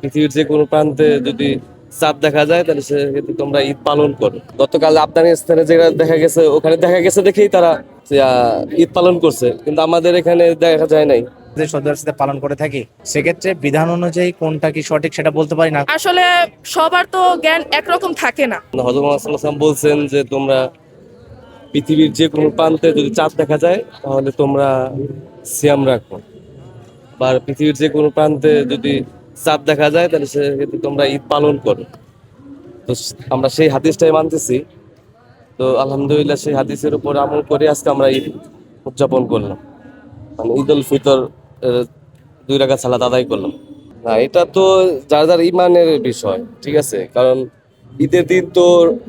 পৃথিবীর যে কোনো প্রান্তে যদি চাঁদ দেখা যায় তাহলে সেক্ষেত্রে তোমরা ঈদ পালন করো। গতকাল আফগানিস্তানে যেটা দেখা গেছে ওখানে দেখা গেছে দেখেই তারা ঈদ পালন করছে, কিন্তু আমাদের এখানে দেখা যায় নাই। যে সদস্যদের সাথে পালন করে থাকি, সেক্ষেত্রে বিধান অনুযায়ী কোনটা কি সঠিক সেটা বলতে পারি না। আসলে সবার তো জ্ঞান একরকম থাকে না। হযরত মুহাম্মদ সাল্লাল্লাহু আলাইহি ওয়াসাল্লাম বলছেন যে তোমরা পৃথিবীর যে কোনো প্রান্তে যদি চাঁদ দেখা যায় তাহলে তোমরা সিয়াম রাখো, বা পৃথিবীর যে কোনো প্রান্তে যদি চাঁদ দেখা যায় তাহলে সেক্ষেত্রে তোমরা ঈদ পালন করো। তো আমরা সেই হাদিসটাই মানতেছি। তো আলহামদুলিল্লাহ সেই হাদিসের উপর আমল করে আজকে আমরা ঈদ উদযাপন করলাম, মানে ঈদ উল ফিতর 2 রাকাত সালাত আদায় করলাম। না, এটা তো যার যার ইমানের বিষয়, ঠিক আছে, কারণ ঈদের দিন তো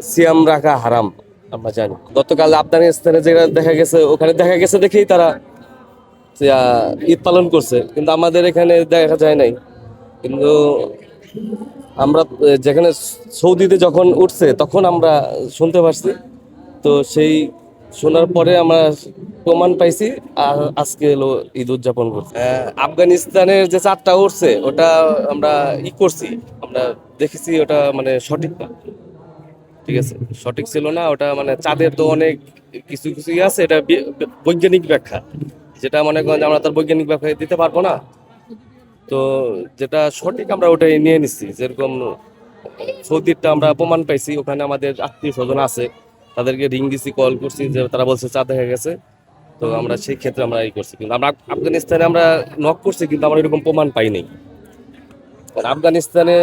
সিয়াম রাখা হারাম আমরা জানি। গতকাল আফগানিস্তানে যেটা দেখা গেছে ওখানে দেখা গেছে দেখেই তারা ঈদ পালন করছে, কিন্তু আমাদের এখানে দেখা যায় নাই। কিন্তু আমরা যেখানে সৌদিতে যখন উঠছে তখন আমরা শুনতে পারছি, তো সেই শোনার পরে আমরা প্রমাণ পাইছি আর আজকে হলো ঈদ উদযাপন করছি। আফগানিস্তানের যে চাঁদটা উঠছে ওটা আমরা করছি, আমরা দেখেছি ওটা মানে সঠিক না, ঠিক আছে, সঠিক ছিল না ওটা। মানে চাঁদের তো অনেক কিছু কিছু আছে, এটা বৈজ্ঞানিক ব্যাখ্যা, যেটা মনে করেন যে আমরা তার বৈজ্ঞানিক ব্যাখ্যা দিতে পারবো না। তো যেটা সঠিক আমরা ওটাই নিয়ে নিচ্ছি। যেরকম সৌদিরটা আমরা প্রমাণ পাইছি, ওখানে আমাদের আত্মীয় স্বজন আছে, তাদেরকে রিং দিছি, কল করছি, যে তারা বলছে চাঁদ দেখা গেছে। তো আমরা সেই ক্ষেত্রে আমরা করছি, কিন্তু আমরা আফগানিস্তানে আমরা নক করছি, কিন্তু আমরা এরকম প্রমাণ পাই নাই। আর আফগানিস্তানে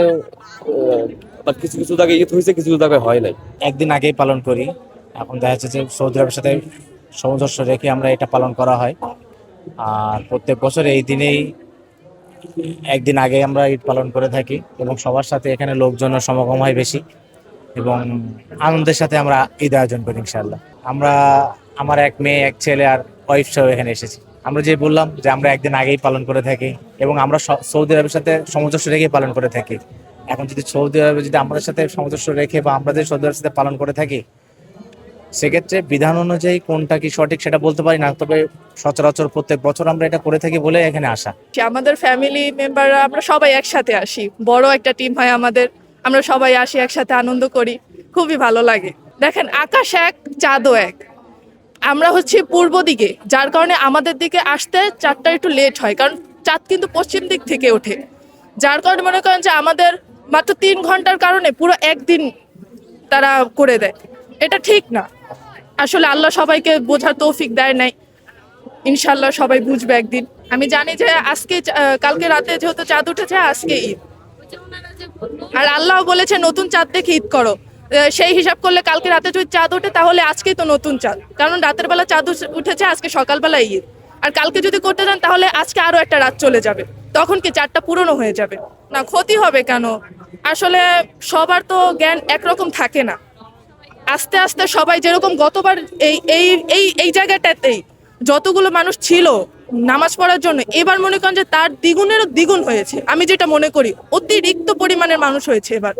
আবার কিছু কিছু জায়গায় ঈদ হয়েছে, কিছু কিছু জায়গায় হয় নাই। একদিন আগেই পালন করি। এখন দেখা যাচ্ছে যে সৌদি আরবের সাথে সামঞ্জস্য রেখে আমরা এটা পালন করা হয়। আর প্রত্যেক বছর এই দিনেই একদিন আগে আমরা ঈদ পালন করে থাকি এবং সবার সাথে এখানে লোকজনের সমাগম হয় বেশি এবং আনন্দের সাথে আমরা ঈদ আয়োজন করি ইনশাআল্লাহ। আমরা আমার এক মেয়ে, এক ছেলে আর ওয়াইফ সহ এখানে এসেছি। আমরা যে বললাম যে আমরা একদিন আগেই পালন করে থাকি এবং আমরা সৌদি আরবের সাথে সামঞ্জস্য রেখে পালন করে থাকি। এখন যদি সৌদি আরবে যদি আমাদের সাথে সামঞ্জস্য রেখে বা আমরা যদি সৌদি আরবের সাথে পালন করে থাকি, সেক্ষেত্রে বিধান অনুযায়ী কোনটা কি সঠিক সেটা বলতে পারি না, তবে সচরাচর প্রত্যেক বছর আমরা এটা করে থাকি বলে এখানে আসা। আমাদের ফ্যামিলি মেম্বাররা আমরা সবাই একসাথে আসি, বড় একটা টিম হয় আমাদের, আমরা সবাই আসি একসাথে আনন্দ করি, খুবই ভালো লাগে। দেখেন আকাশ এক চাঁদও এক, আমরা হচ্ছে পূর্ব দিকে, যার কারণে আমাদের দিকে আসতে চাঁদটা একটু লেট হয়, কারণ চাঁদ কিন্তু পশ্চিম দিক থেকে ওঠে, যার কারণে মনে করেন যে আমাদের মাত্র 3 ঘন্টার কারণে পুরো একদিন তারা করে দেয়। এটা ঠিক না। আসলে আল্লাহ সবাইকে বোঝার তৌফিক দেয় নাই, ইনশাল্লাহ সবাই বুঝবে একদিন। আমি জানি যে আজকে কালকে রাতে যেহেতু চাঁদ উঠেছে, আজকে ঈদ, আর আল্লাহ বলেছে নতুন চাঁদ দেখে ঈদ করো। সেই হিসাব করলে কালকে রাতে যদি চাঁদ ওঠে তাহলে আজকেই তো নতুন চাঁদ, কারণ রাতের বেলা চাঁদ উঠেছে, আজকে সকালবেলা ঈদ। আর কালকে যদি করতে যান তাহলে আজকে আরো একটা রাত চলে যাবে, তখন কি চাঁদটা পুরনো হয়ে যাবে না, ক্ষতি হবে কেন? আসলে সবার তো জ্ঞান একরকম থাকে না। আস্তে আস্তে সবাই যেরকম গতবার এই এই এই এই জায়গাটাতেই যতগুলো মানুষ ছিল নামাজ পড়ার জন্য, এবার মনে করেন যে তার দ্বিগুণেরও দ্বিগুণ হয়েছে। আমি যেটা মনে করি অতিরিক্ত পরিমাণের মানুষ হয়েছে এবার।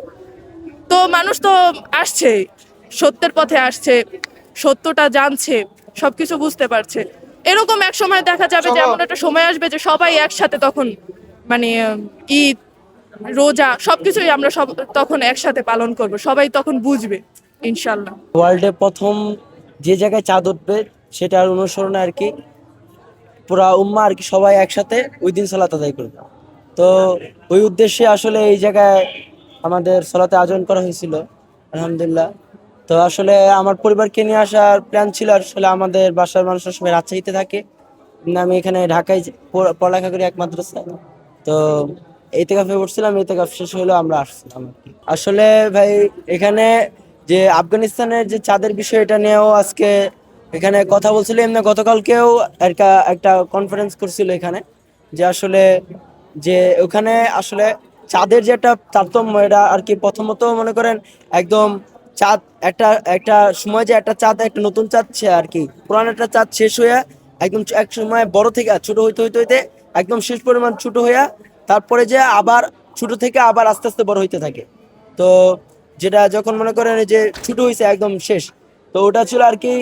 তো মানুষ তো আসছে, সত্যের পথে আসছে, সত্যটা জানছে, সবকিছু বুঝতে পারছে। এরকম এক সময় দেখা যাবে যে এমন একটা সময় আসবে যে সবাই একসাথে তখন মানে ঈদ, রোজা সবকিছুই আমরা সব তখন একসাথে পালন করব, সবাই তখন বুঝবে ইনশাল্লাহ। ওয়ার্ল্ডে প্রথম যে জায়গায় চাঁদ উঠবে সেটার অনুসরণে আর কি পুরা উম্মা আর কি সবাই একসাথে ওই দিন সালাত আদায় করবে। তো ওই উদ্দেশ্যে আসলে এই জায়গায় আমাদের সালাতে আয়োজন করা হয়েছিল আলহামদুলিল্লাহ। তো আসলে আমার পরিবারকে নিয়ে আসার প্ল্যান ছিল, আসলে আমাদের বাসার মানুষের সবাই রাজশাহীতে থাকে, আমি এখানে ঢাকায় পড়ালেখা করি এক মাদ্রাসায়। তো ইতিকাফে উঠছিলাম, ইতিকাফ শেষ হলো আমরা আসছিলাম আর কি। আসলে ভাই এখানে যে আফগানিস্তানের যে চাঁদের বিষয় এটা নিয়েও আজকে এখানে কথা বলছিল, এমনি গতকালকেও একটা কনফারেন্স করছিল এখানে, যে আসলে যে ওখানে আসলে চাঁদের যে একটা তারতম্য এটা আর কি। প্রথমত মনে করেন একদম চাঁদ একটা একটা সময় যে একটা চাঁদ একটা নতুন চাঁদ আর কি, পুরান একটা চাঁদ শেষ হইয়া একদম এক সময় বড় থেকে ছোট হইতে হইতে হইতে একদম শেষ পরিমাণ ছোট হইয়া তারপরে যে আবার ছোট থেকে আবার আস্তে আস্তে বড় হইতে থাকে। তো যেটা যখন মনে করেন যে ছোট হয়েছে একদম শেষ, তো ওটা ছিল আর কি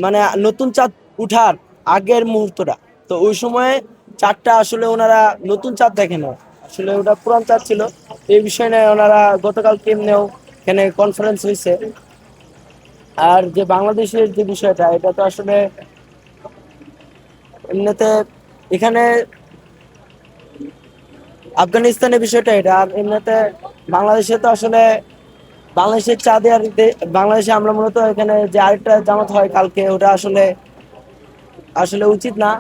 মানে নতুন চাঁদ উঠার আগের মুহূর্তটা। তো ওই সময়ে চাঁদটা আসলে ওনারা নতুন চাঁদ দেখে না, আসলে ওটা পুরান চাঁদ ছিল। এই বিষয় নিয়ে ওনারা গতকাল কেমনেও এখানে কনফারেন্স হয়েছে। আর যে বাংলাদেশের যে বিষয়টা, এটা তো আসলে এমনিতে এখানে আফগানিস্তানের বিষয়টা এটা, আর এমনিতে বাংলাদেশে তো আসলে বাংলাদেশের চাঁদে আর বাংলাদেশে আমরা মূলত এখানে যে আরেকটা জামাত হয় কালকে, ওটা আসলে আসলে উচিত না।